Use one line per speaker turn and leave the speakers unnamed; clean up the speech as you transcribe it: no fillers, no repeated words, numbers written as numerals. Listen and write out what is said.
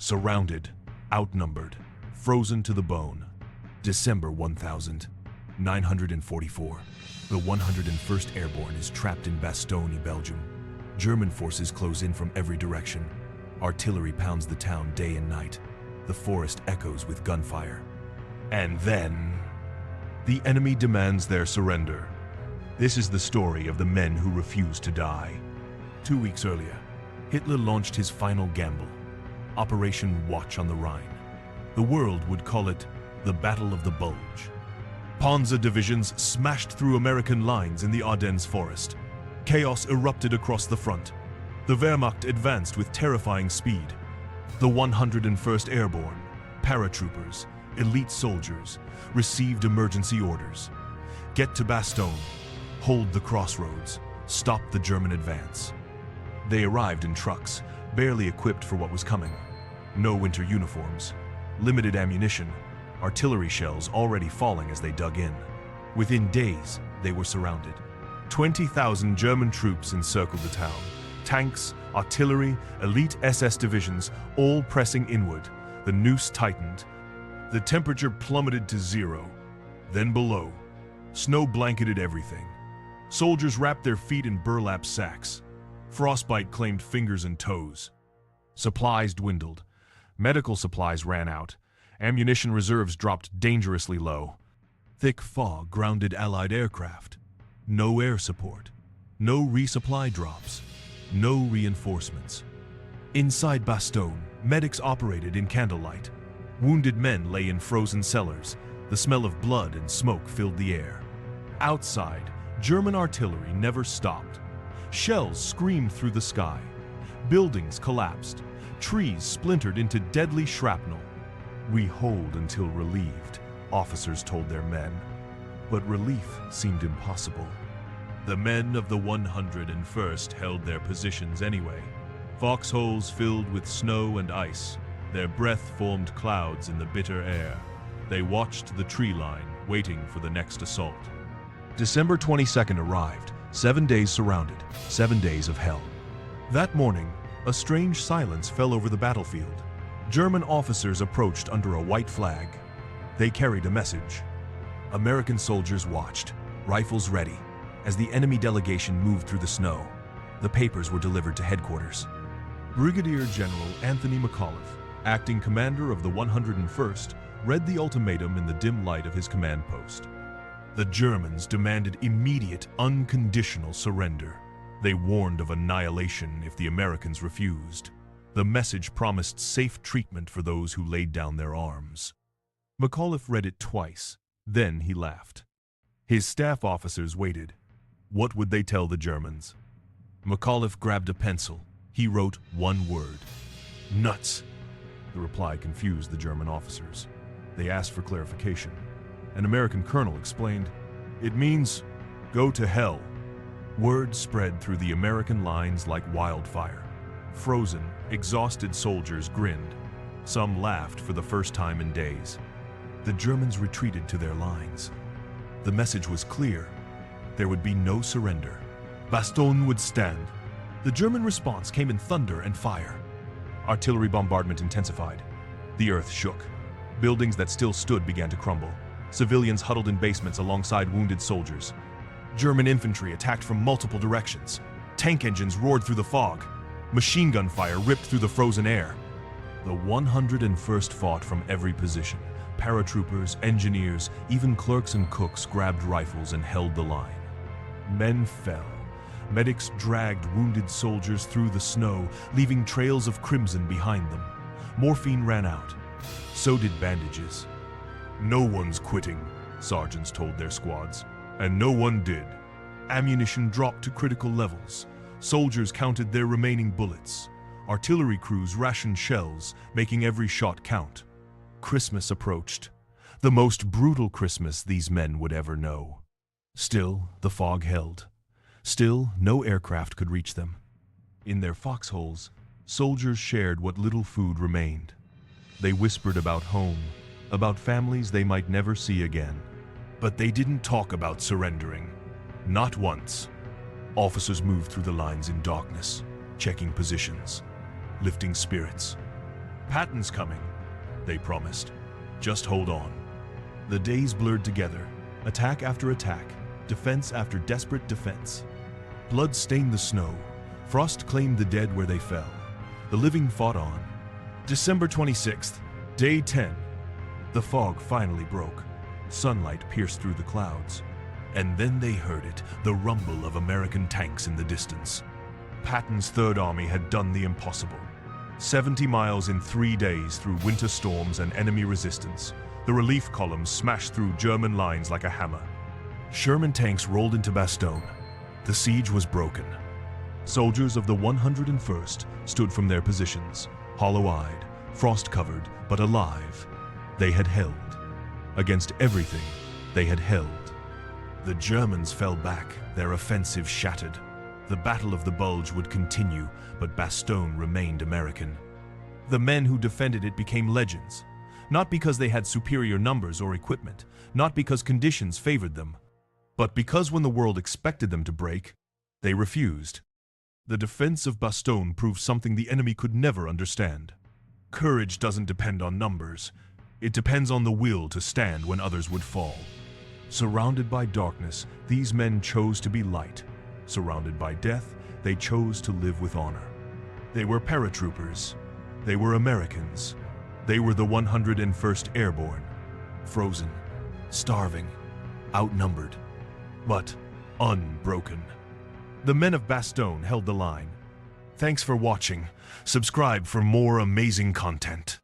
Surrounded, outnumbered, frozen to the bone. December 1944. The 101st Airborne is trapped in Bastogne, Belgium. German forces close in from every direction. Artillery pounds the town day and night. The forest echoes with gunfire. And then, the enemy demands their surrender. This is the story of the men who refuse to die. 2 weeks earlier, Hitler launched his final gamble, Operation Watch on the Rhine. The world would call it the Battle of the Bulge. Panzer divisions smashed through American lines in the Ardennes forest. Chaos erupted across the front. The Wehrmacht advanced with terrifying speed. The 101st Airborne, paratroopers, elite soldiers, received emergency orders. Get to Bastogne, hold the crossroads, stop the German advance. They arrived in trucks, barely equipped for what was coming. No winter uniforms, limited ammunition, artillery shells already falling as they dug in. Within days, they were surrounded. 20,000 German troops encircled the town. Tanks, artillery, elite SS divisions, all pressing inward. The noose tightened. The temperature plummeted to zero. Then below, snow blanketed everything. Soldiers wrapped their feet in burlap sacks. Frostbite claimed fingers and toes. Supplies dwindled. Medical supplies ran out. Ammunition reserves dropped dangerously low. Thick fog grounded Allied aircraft. No air support. No resupply drops. No reinforcements. Inside Bastogne, medics operated in candlelight. Wounded men lay in frozen cellars. The smell of blood and smoke filled the air. Outside, German artillery never stopped. Shells screamed through the sky. Buildings collapsed. Trees splintered into deadly shrapnel. "We hold until relieved," officers told their men. But relief seemed impossible. The men of the 101st held their positions anyway. Foxholes filled with snow and ice. Their breath formed clouds in the bitter air. They watched the tree line, waiting for the next assault. December 22nd arrived, 7 days surrounded, 7 days of hell. That morning, a strange silence fell over the battlefield. German officers approached under a white flag. They carried a message. American soldiers watched, rifles ready. As the enemy delegation moved through the snow, the papers were delivered to headquarters. Brigadier General Anthony McAuliffe, acting commander of the 101st, read the ultimatum in the dim light of his command post. The Germans demanded immediate, unconditional surrender. They warned of annihilation if the Americans refused. The message promised safe treatment for those who laid down their arms. McAuliffe read it twice, then he laughed. His staff officers waited. What would they tell the Germans? McAuliffe grabbed a pencil. He wrote one word: nuts. The reply confused the German officers. They asked for clarification. An American colonel explained, "It means, go to hell." Word spread through the American lines like wildfire. Frozen, exhausted soldiers grinned. Some laughed for the first time in days. The Germans retreated to their lines. The message was clear. There would be no surrender. Bastogne would stand. The German response came in thunder and fire. Artillery bombardment intensified. The earth shook. Buildings that still stood began to crumble. Civilians huddled in basements alongside wounded soldiers. German infantry attacked from multiple directions. Tank engines roared through the fog. Machine gun fire ripped through the frozen air. The 101st fought from every position. Paratroopers, engineers, even clerks and cooks grabbed rifles and held the line. Men fell. Medics dragged wounded soldiers through the snow, leaving trails of crimson behind them. Morphine ran out. So did bandages. "No one's quitting," sergeants told their squads. And no one did. Ammunition dropped to critical levels. Soldiers counted their remaining bullets. Artillery crews rationed shells, making every shot count. Christmas approached. The most brutal Christmas these men would ever know. Still, the fog held. Still, no aircraft could reach them. In their foxholes, soldiers shared what little food remained. They whispered about home, about families they might never see again. But they didn't talk about surrendering. Not once. Officers moved through the lines in darkness, checking positions, lifting spirits. "Patton's coming," they promised. "Just hold on." The days blurred together, attack after attack, defense after desperate defense. Blood stained the snow, frost claimed the dead where they fell. The living fought on. December 26th, day 10. The fog finally broke. Sunlight pierced through the clouds. And then they heard it, the rumble of American tanks in the distance. Patton's Third Army had done the impossible. 70 miles in 3 days through winter storms and enemy resistance. The relief columns smashed through German lines like a hammer. Sherman tanks rolled into Bastogne. The siege was broken. Soldiers of the 101st stood from their positions, hollow-eyed, frost-covered, but alive. They had held. Against everything, they had held. The Germans fell back, their offensive shattered. The Battle of the Bulge would continue, but Bastogne remained American. The men who defended it became legends, not because they had superior numbers or equipment, not because conditions favored them, but because when the world expected them to break, they refused. The defense of Bastogne proved something the enemy could never understand. Courage doesn't depend on numbers. It depends on the will to stand when others would fall. Surrounded by darkness, these men chose to be light. Surrounded by death, they chose to live with honor. They were paratroopers. They were Americans. They were the 101st Airborne. Frozen, starving, outnumbered, but unbroken. The men of Bastogne held the line. Thanks for watching. Subscribe for more amazing content.